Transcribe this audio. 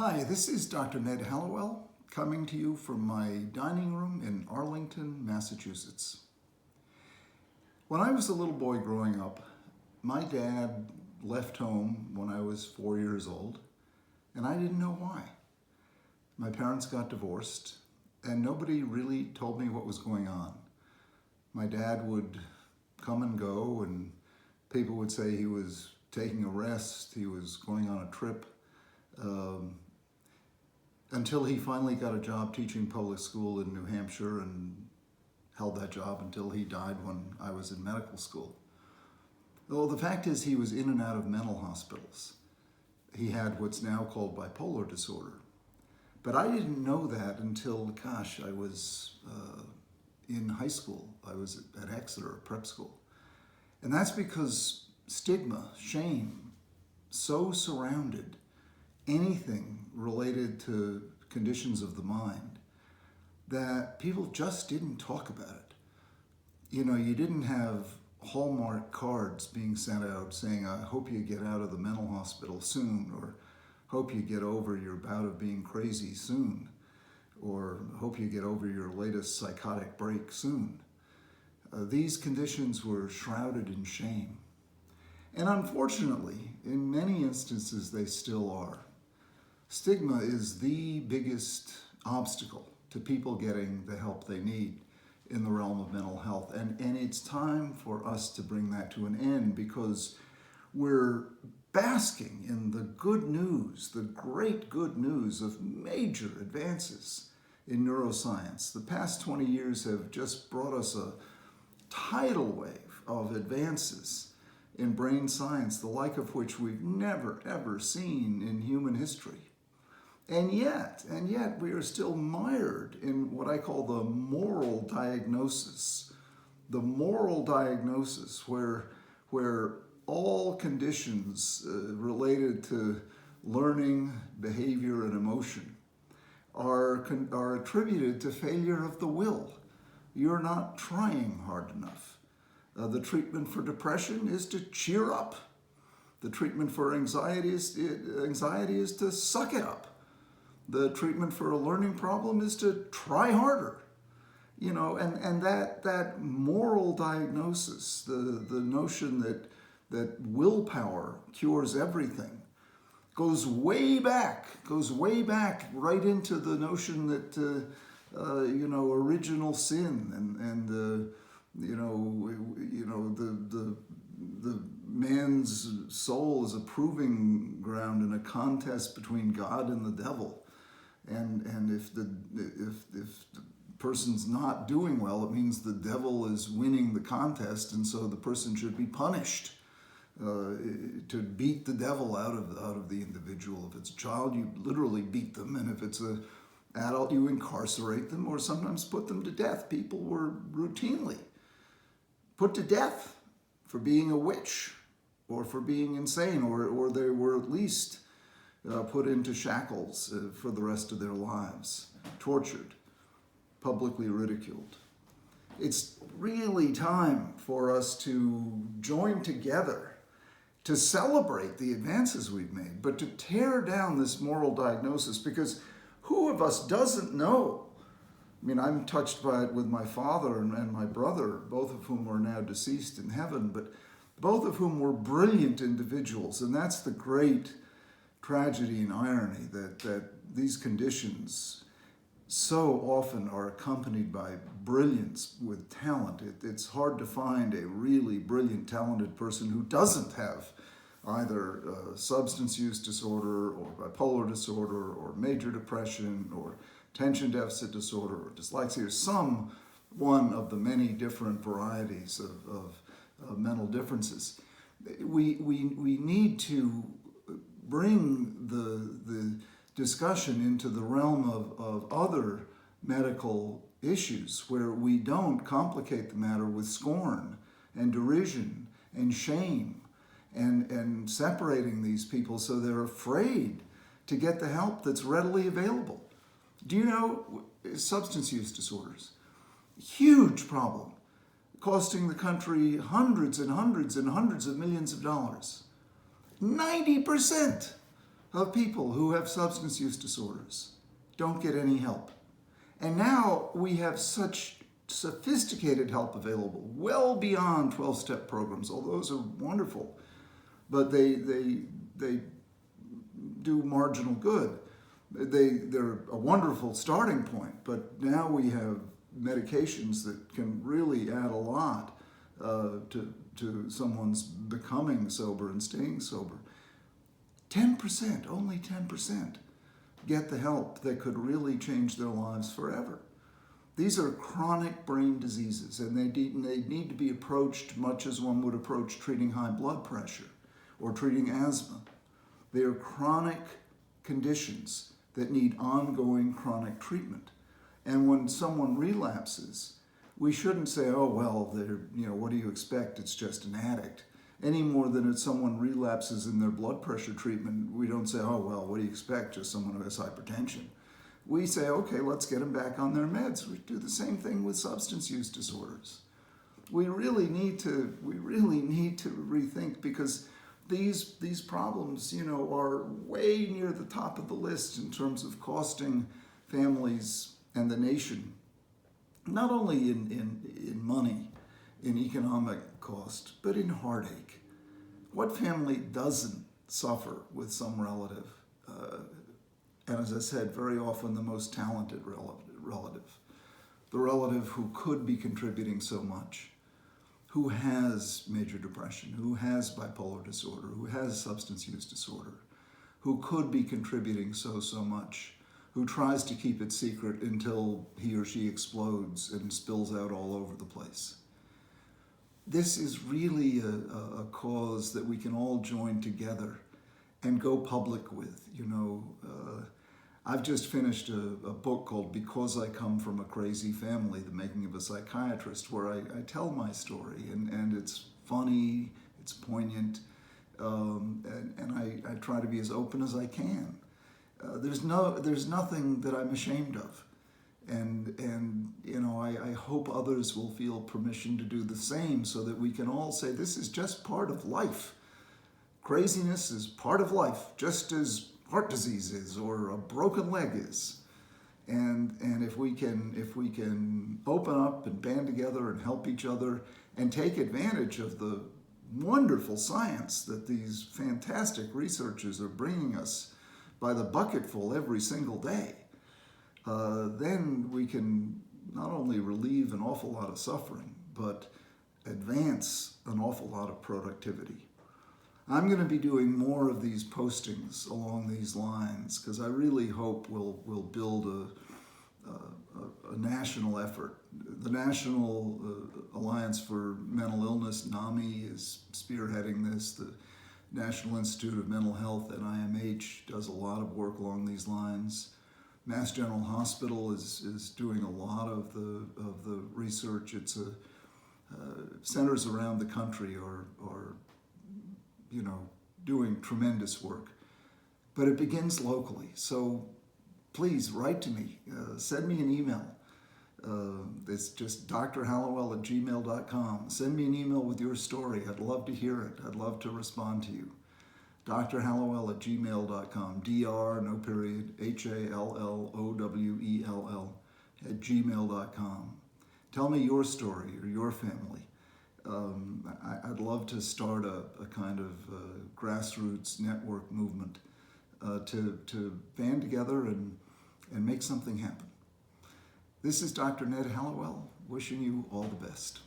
Hi, this is Dr. Ned Hallowell coming to you from my dining room in Arlington, Massachusetts. When I was a little boy growing up, my dad left home when I was 4 years old, and I didn't know why. My parents got divorced, and nobody really told me what was going on. My dad would come and go, and people would say he was taking a rest, he was going on a trip, until he finally got a job teaching public school in New Hampshire and held that job until he died when I was in medical school. Well, the fact is he was in and out of mental hospitals. He had what's now called bipolar disorder. But I didn't know that until, I was in high school. I was at Exeter, prep school. And that's because stigma, shame, so surrounded anything related to conditions of the mind that people just didn't talk about it. You know, you didn't have Hallmark cards being sent out saying, I hope you get out of the mental hospital soon, or hope you get over your bout of being crazy soon, or hope you get over your latest psychotic break soon. These conditions were shrouded in shame. And unfortunately, in many instances, they still are. Stigma is the biggest obstacle to people getting the help they need in the realm of mental health. And it's time for us to bring that to an end, because we're basking in the good news, the great good news of major advances in neuroscience. The past 20 years have just brought us a tidal wave of advances in brain science, the like of which we've never, ever seen in human history. And yet, we are still mired in what I call the moral diagnosis. The moral diagnosis where all conditions related to learning, behavior, and emotion are attributed to failure of the will. You're not trying hard enough. The treatment for depression is to cheer up. The treatment for anxiety is to suck it up. The treatment for a learning problem is to try harder. You know, and that moral diagnosis, the notion that willpower cures everything, goes way back right into the notion that original sin and the man's soul is a proving ground in a contest between God and the devil. And if the person's not doing well, it means the devil is winning the contest, and so the person should be punished to beat the devil out of the individual. If it's a child, you literally beat them, and if it's an adult, you incarcerate them or sometimes put them to death. People were routinely put to death for being a witch or for being insane, or they were at least put into shackles for the rest of their lives, tortured, publicly ridiculed. It's really time for us to join together to celebrate the advances we've made, but to tear down this moral diagnosis, because who of us doesn't know? I mean, I'm touched by it with my father and my brother, both of whom are now deceased in heaven, but both of whom were brilliant individuals, and that's the great tragedy and irony that these conditions so often are accompanied by brilliance with talent. It's hard to find a really brilliant, talented person who doesn't have either substance use disorder or bipolar disorder or major depression or attention deficit disorder or dyslexia, or some one of the many different varieties of mental differences. We need to bring the discussion into the realm of other medical issues where we don't complicate the matter with scorn and derision and shame and separating these people so they're afraid to get the help that's readily available. Do you know substance use disorders? Huge problem, costing the country hundreds and hundreds and hundreds of millions of dollars. 90% of people who have substance use disorders don't get any help. And now we have such sophisticated help available, well beyond 12-step programs. All those are wonderful, but they do marginal good. They're a wonderful starting point, but now we have medications that can really add a lot to someone's becoming sober and staying sober. 10%, only 10%, get the help that could really change their lives forever. These are chronic brain diseases, and they need to be approached much as one would approach treating high blood pressure or treating asthma. They are chronic conditions that need ongoing chronic treatment. And when someone relapses, we shouldn't say, oh, well, what do you expect? It's just an addict. Any more than if someone relapses in their blood pressure treatment, we don't say, oh, well, what do you expect? Just someone who has hypertension. We say, okay, let's get them back on their meds. We do the same thing with substance use disorders. We really need to rethink, because these problems, are way near the top of the list in terms of costing families and the nation, not only in money, in economic cost, but in heartache. What family doesn't suffer with some relative? And as I said, very often the most talented relative, the relative who could be contributing so much, who has major depression, who has bipolar disorder, who has substance use disorder, who could be contributing so much, who tries to keep it secret until he or she explodes and spills out all over the place. This is really a cause that we can all join together and go public with. I've just finished a book called Because I Come From a Crazy Family, The Making of a Psychiatrist, where I tell my story, and it's funny, it's poignant, and I try to be as open as I can. There's nothing that I'm ashamed of. And I hope others will feel permission to do the same, so that we can all say this is just part of life. Craziness is part of life, just as heart disease is, or a broken leg is. And if we can open up and band together and help each other and take advantage of the wonderful science that these fantastic researchers are bringing us by the bucketful every single day, then we can not only relieve an awful lot of suffering, but advance an awful lot of productivity. I'm going to be doing more of these postings along these lines, because I really hope we'll build a national effort. The National Alliance for Mental Illness, NAMI, is spearheading this. The National Institute of Mental Health at IMH does a lot of work along these lines. Mass General Hospital is doing a lot of the research. It's centers around the country are doing tremendous work, but it begins locally. So please write to me, send me an email. It's just drhallowell@gmail.com. Send me an email with your story. I'd love to hear it. I'd love to respond to you. drhallowell@gmail.com. Dr, no period, HALLOWELL @gmail.com. Tell me your story or your family. I'd love to start a kind of grassroots network movement to band together and make something happen. This is Dr. Ned Hallowell, wishing you all the best.